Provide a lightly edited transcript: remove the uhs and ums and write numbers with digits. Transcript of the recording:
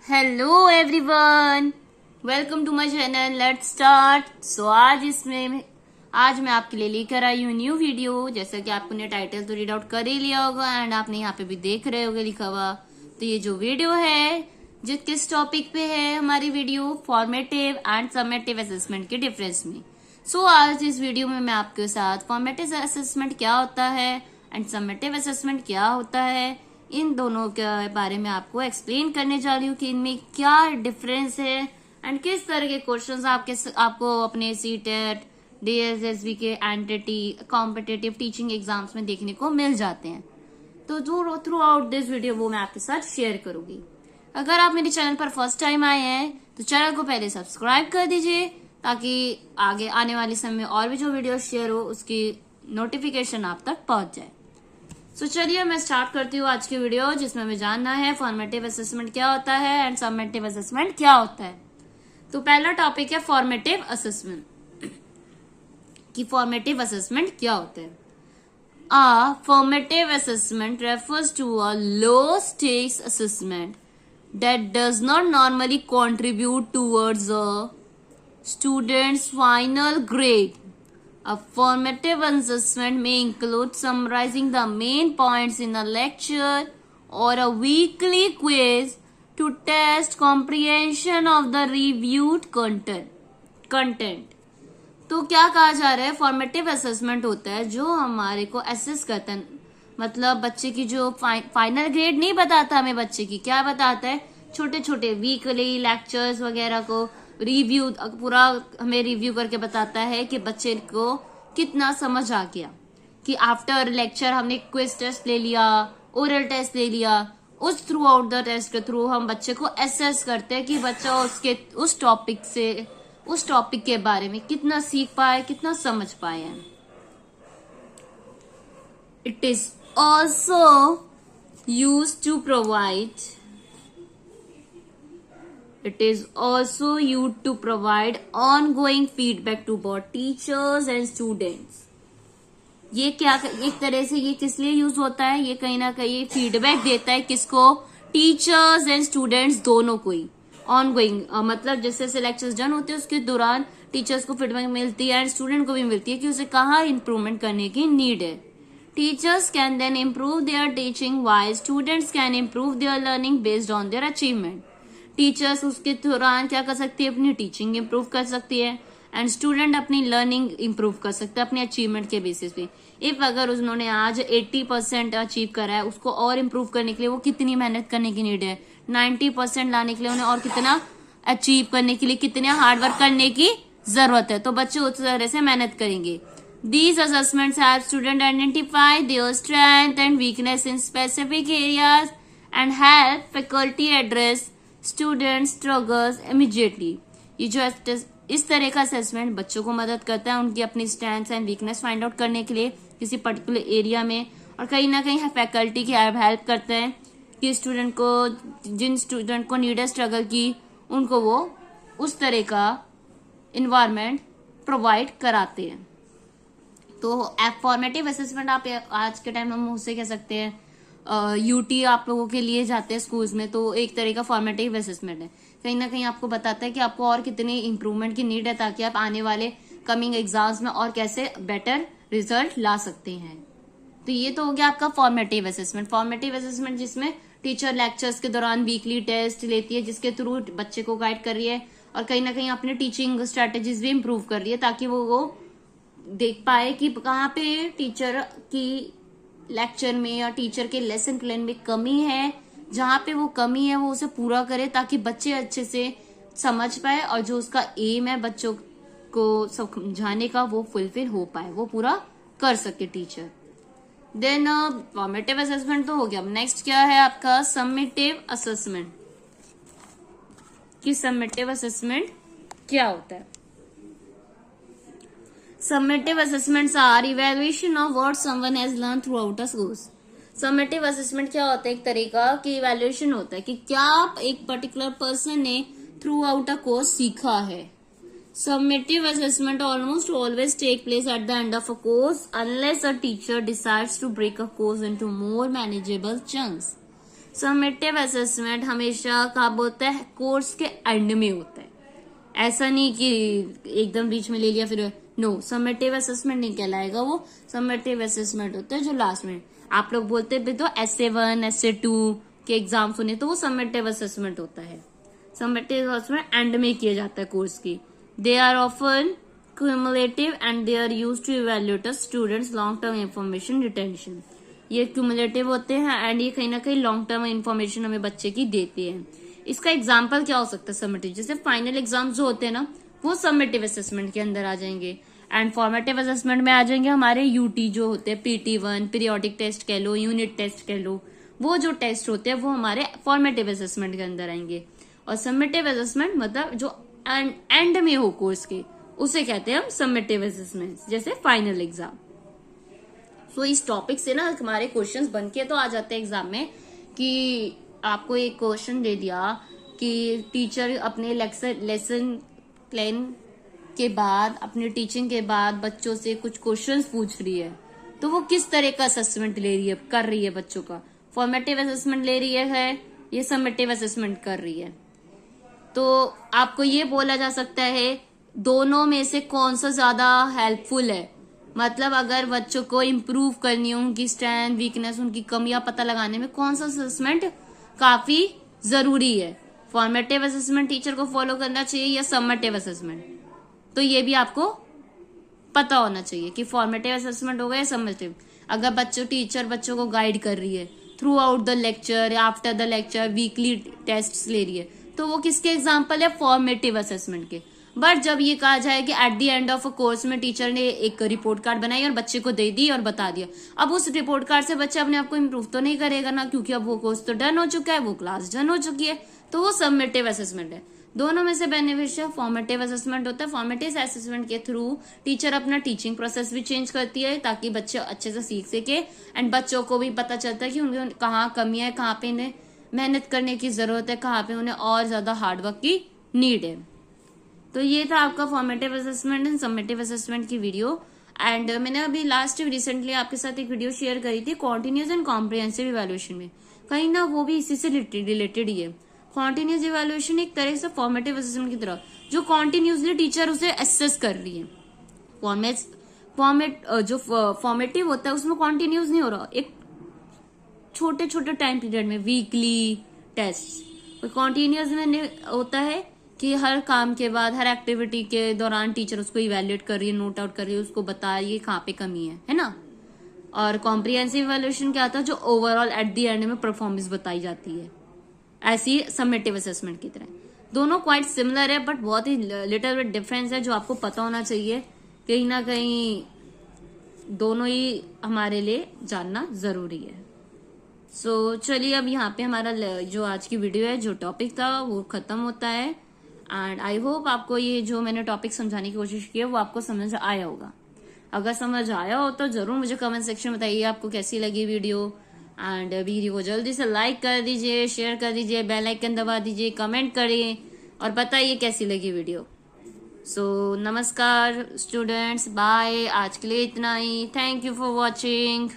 Hello everyone, welcome to my channel. Let's start. आज मैं आपके लिए लेकर आई हूँ न्यू वीडियो। जैसा कि आपने टाइटल तो रीड आउट कर ही लिया होगा एंड आपने यहाँ पे भी देख रहे होगे लिखा हुआ। तो ये जो वीडियो है जो किस टॉपिक पे है हमारी video, formative and summative assessment के डिफरेंस में। आज इस वीडियो में मैं आपके साथ फॉर्मेटिव असेसमेंट क्या होता है एंड समेटिव असेसमेंट क्या होता है, इन दोनों के बारे में आपको एक्सप्लेन करने जा रही हूँ कि इनमें क्या डिफरेंस है एंड किस तरह के क्वेश्चंस आपको अपने सीटेट, डीएसएसबी के एंटिटी कॉम्पिटिटिव टीचिंग एग्जाम्स में देखने को मिल जाते हैं। तो जो थ्रू आउट दिस वीडियो वो मैं आपके साथ शेयर करूंगी। अगर आप मेरे चैनल पर फर्स्ट टाइम आए हैं तो चैनल को पहले सब्सक्राइब कर दीजिए ताकि आगे आने वाले समय में और भी जो वीडियो शेयर हो उसकी नोटिफिकेशन आप तक पहुंच जाए। चलिए मैं स्टार्ट करती हूँ आज की वीडियो, जिसमें हमें जानना है फॉर्मेटिव असेसमेंट क्या होता है एंड समेटिव असेसमेंट क्या होता है। तो पहला टॉपिक है फॉर्मेटिव असेसमेंट कि फॉर्मेटिव असेसमेंट क्या होता है। A formative assessment refers to a low stakes assessment that does not normally contribute towards a student's final grade. A formative assessment may include summarizing the main points in a lecture or a weekly quiz to test comprehension of the reviewed content. तो क्या कहा जा रहा है, formative assessment होता है जो हमारे को असेस करता है, मतलब बच्चे की जो फाइनल ग्रेड नहीं बताता हमें, बच्चे की क्या बताता है, छोटे छोटे वीकली लेक्चर्स वगैरह को रिव्यू पूरा हमें रिव्यू करके बताता है कि बच्चे को कितना समझ आ गया। कि आफ्टर लेक्चर हमने क्विज टेस्ट ले लिया, ओरल टेस्ट ले लिया, उस थ्रू आउट द टेस्ट के थ्रू हम बच्चे को असेस करते हैं कि बच्चा उस टॉपिक के बारे में कितना सीख पाए, कितना समझ पाए हैं। It is also use to provide It is also used to provide ongoing feedback to both teachers and students. ये क्या एक तरह से ये किस लिए यूज होता है, ये कहीं ना कहीं फीडबैक देता है किसको, टीचर्स एंड स्टूडेंट्स दोनों को ही। ऑनगोइंग मतलब जैसे जैसे लेक्चर्स डन होते हैं उसके दौरान टीचर्स को फीडबैक मिलती है एंड स्टूडेंट को भी मिलती है कि उसे कहाँ इंप्रूवमेंट करने की नीड है। Teachers can then improve their teaching while students can improve their learning based on their achievement. Teachers उसके दौरान क्या कर सकती है, अपनी टीचिंग इम्प्रूव कर सकती है एंड स्टूडेंट अपनी लर्निंग इम्प्रूव कर सकता है अपने अचीवमेंट के बेसिस पे। इफ अगर उन्होंने आज 80% अचीव करा है, उसको और इम्प्रूव करने के लिए वो कितनी मेहनत करने की नीड है, 90% लाने के लिए उन्हें और कितना अचीव करने के लिए कितना हार्डवर्क करने की जरूरत है। तो बच्चे उस तरह से मेहनत करेंगे। These assessments help students identify their strength and weakness in specific areas and help faculty address student struggles immediately. ये जो इस तरह का असेसमेंट बच्चों को मदद करता है उनकी अपनी strengths and weakness find out करने के लिए किसी पर्टिकुलर एरिया में, और कहीं ना कहीं फैकल्टी की हेल्प करते हैं कि जिन स्टूडेंट को नीड है स्ट्रगल की, उनको वो उस तरह का इन्वायरमेंट प्रोवाइड कराते हैं। तो फॉर्मेटिव असेसमेंट आप आज के टाइम हम उससे कह सकते हैं यूटी आप लोगों के लिए जाते हैं स्कूल्स में, तो एक तरह का फॉर्मेटिव असेसमेंट है। कहीं ना कहीं आपको बताता है कि आपको और कितनी इंप्रूवमेंट की नीड है ताकि आप आने वाले कमिंग एग्जाम्स में और कैसे बेटर रिजल्ट ला सकते हैं। तो ये तो हो गया आपका फॉर्मेटिव असेसमेंट। फॉर्मेटिव असेसमेंट जिसमें टीचर लेक्चर्स के दौरान वीकली टेस्ट लेती है जिसके थ्रू बच्चे को गाइड कर रही है और कहीं ना कहीं अपनी टीचिंग स्ट्रेटेजीज भी इम्प्रूव कर रही है ताकि वो देख पाए कि कहाँ पे टीचर की लेक्चर में या टीचर के लेसन प्लान में कमी है, जहां पे वो कमी है वो उसे पूरा करे ताकि बच्चे अच्छे से समझ पाए और जो उसका एम है बच्चों को समझाने का वो फुलफिल हो पाए, वो पूरा कर सके टीचर। देन फॉर्मेटिव असेसमेंट तो हो गया। नेक्स्ट क्या है आपका समेटिव असेसमेंट। कि समेटिव असेसमेंट क्या होता है। Summative assessments are evaluation of what someone has learned throughout a course. Summative assessment क्या होता है, एक तरीका की evaluation होता है कि क्या एक particular person ने throughout a course सीखा है। Summative assessment almost always take place at the end of a course unless a teacher decides to break a course into more manageable chunks. Summative assessment हमेशा कब होता है? Course के and में होता है। ऐसा नहीं कि एकदम बीच में ले लिया फिर, नो, समेटिव असेसमेंट नहीं कहलाएगा वो। समेटिव असेसमेंट होता है जो लास्ट में। आप लोग बोलते भी तो SA1 SA2 के एग्जाम सुने, तो वो समेटिव असेसमेंट होता है। समेटिव असेसमेंट एंड में किया जाता है कोर्स की। They are often cumulative and they are used to evaluate a students long term information retention. ये क्यूमुलेटिव होते हैं एंड ये कहीं ना कहीं लॉन्ग टर्म इंफॉर्मेशन हमें बच्चे की देती है। इसका एग्जाम्पल क्या हो सकता है समेटिव? जैसे फाइनल एग्जाम जो होते हैं ना, वो समेटिव असेसमेंट के अंदर आ जाएंगे। एंड फॉर्मेटिव असेसमेंट में आ जाएंगे हमारे UT जो होते हैं, PT1, पीरियोडिक टेस्ट कह लो, यूनिट टेस्ट कह लो, वो जो टेस्ट होते हैं वो हमारे फॉर्मेटिव असेसमेंट के अंदर आएंगे। और समेटिव असेसमेंट मतलब जो एंड में हो कोर्स के, उसे कहते हैं हम समेटिव असेसमेंट, जैसे फाइनल एग्जाम। सो इस टॉपिक से ना हमारे क्वेश्चंस बन के तो आ जाते हैं एग्जाम में कि आपको एक क्वेश्चन दे दिया कि टीचर अपने लेसन प्लान के बाद, अपने टीचिंग के बाद बच्चों से कुछ क्वेश्चंस पूछ रही है, तो वो किस तरह का असेसमेंट ले रही है, कर रही है बच्चों का? फॉर्मेटिव असेसमेंट ले रही है, ये समेटिव असेसमेंट कर रही है। तो आपको ये बोला जा सकता है दोनों में से कौन सा ज्यादा हेल्पफुल है। मतलब अगर बच्चों को इम्प्रूव करनी हो, उनकी स्ट्रेंथ, वीकनेस, उनकी कमियां पता लगाने में कौन सा असेसमेंट काफी जरूरी है? फॉर्मेटिव असेसमेंट टीचर को फॉलो करना चाहिए या समेटिव असेसमेंट? तो ये भी आपको पता होना चाहिए कि फॉर्मेटिव असेसमेंट होगा या समेटिव। अगर टीचर बच्चों को गाइड कर रही है throughout the lecture, after the lecture, weekly test ले रही है, तो वो किसके एग्जाम्पल है? फॉर्मेटिव असेसमेंट के। बट जब ये कहा जाए कि at the end of a course में टीचर ने एक रिपोर्ट कार्ड बनाई और बच्चे को दे दी और बता दिया, अब उस रिपोर्ट कार्ड से बच्चा अपने आप को इम्प्रूव तो नहीं करेगा ना, क्योंकि अब वो कोर्स तो डन हो चुका है, वो क्लास डन हो चुकी है। तो वो समेटिव असेसमेंट है। दोनों में से बेनिफिशियल फॉर्मेटिव असेसमेंट होता है। फॉर्मेटिव असेसमेंट के थ्रू टीचर अपना टीचिंग प्रोसेस भी चेंज करती है ताकि बच्चे अच्छे से सीख सके एंड बच्चों को भी पता चलता है कि उनके कहाँ कमियां है, कहाँ पे इन्हें मेहनत करने की जरूरत है, कहाँ पे उन्हें और ज्यादा हार्डवर्क की नीड है। तो ये था आपका formative assessment and summative assessment की वीडियो। एंड मैंने अभी लास्ट रिसेंटली आपके साथ एक वीडियो शेयर करी थी कॉन्टिन्यूस एंड कॉम्प्रिहेंसिव इवैल्यूएशन में, कहीं ना वो भी इसी से रिलेटेड ही है। कॉन्टिन्यूस इवैल्यूएशन एक तरह से फॉर्मेटिव असेसमेंट की तरह, जो कॉन्टिन्यूसली टीचर उसे असेस कर रही है। जो फॉर्मेटिव होता है उसमें कॉन्टिन्यूस नहीं हो रहा, एक छोटे छोटे टाइम पीरियड में वीकली टेस्ट। कॉन्टिन्यूस में होता है कि हर काम के बाद, हर एक्टिविटी के दौरान टीचर उसको इवैल्यूएट कर रही है, नोट आउट कर रही है, उसको बता रही है कहाँ पे कमी है ना। और कॉम्प्रिहेंसिव इवैल्यूएशन क्या होता है? जो ओवरऑल एट द एंड में परफॉर्मेंस बताई जाती है, ऐसी समेटिव असेसमेंट की तरह। दोनों क्वाइट सिमिलर है बट बहुत ही लिटिल बिट डिफरेंस है, जो आपको पता होना चाहिए। कहीं ना कहीं दोनों ही हमारे लिए जानना जरूरी है। सो चलिए अब यहाँ पे हमारा जो आज की वीडियो है, जो टॉपिक था वो खत्म होता है। एंड आई होप आपको ये जो मैंने टॉपिक समझाने की कोशिश की है वो आपको समझ आया होगा। अगर समझ आया हो तो जरूर मुझे कमेंट सेक्शन में बताइए आपको कैसी लगी वीडियो। एंड वीडियो को जल्दी से लाइक कर दीजिए, शेयर कर दीजिए, बेल आइकन दबा दीजिए, कमेंट करिए और बताइए कैसी लगी वीडियो। सो नमस्कार स्टूडेंट्स, बाय। आज के लिए इतना ही। Thank you for watching.